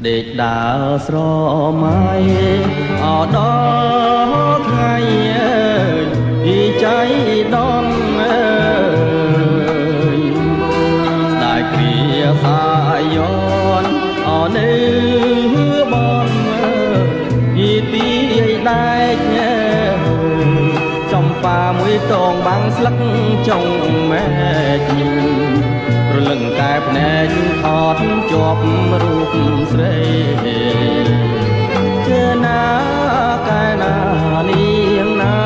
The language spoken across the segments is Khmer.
ដេកដើរស្រមៃអដល់ថ្ងៃពីចៃដនស្ដាយគ្រាសាយនអនៅបងពីទីដែកចំប៉ាមួយតងបាំងស្លឹកចុងមែករលឹងតែភ្នែកថតជាប់រូបស្រីជាណាកែណានាងណា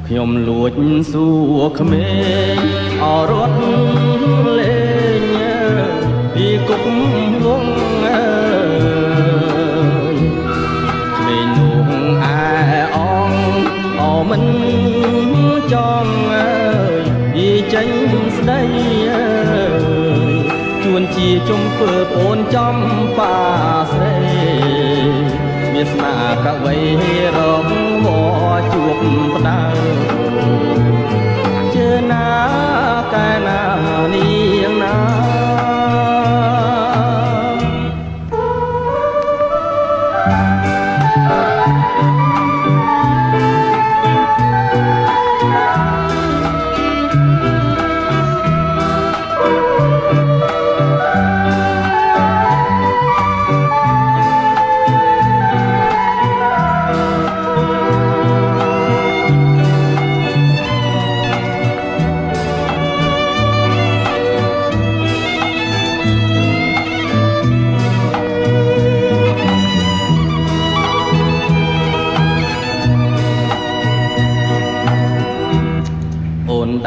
ខ្ញុំលួចសួរក្មេងអរត់លេងពីគុកវងក្មេងនោះអែអងអមិនចង់ពីចេញស្ដីជួនជាជំពើអូនចំបាស្រីមានស្នាកវីរកវជួបផ្ដៅជាណាកែណានាងណា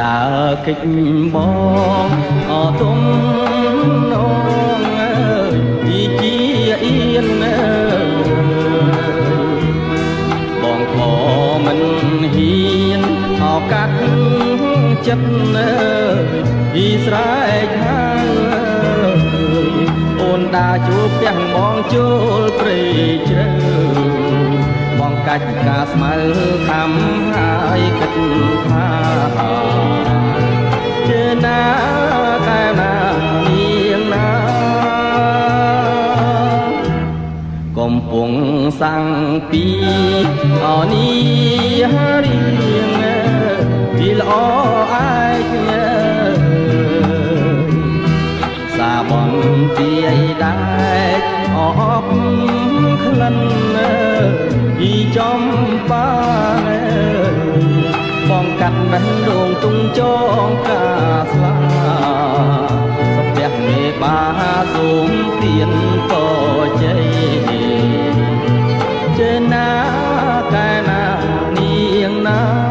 ដើរកិច្ចបងអទុំនងពីជាអៀនបងក៏មិនហ៊ានអកាត់ចិត្តពីស្រែកហើយអូនដើរជួបផ្ទះបងចូលព្រៃជ្រៅបងកាច់ការស្មៅខំហើយគិតថាជាណាកែណានាងណាកំពុងសាំងពីអនីរៀងពីល្អអាយសាបនទីឯដែកអបក្លិនពីចំបាបងកាត់មិនដងទុងចងកាស្លាសំពះមេបាសូមទៀនពរជ័យចេណាកែណានាងណា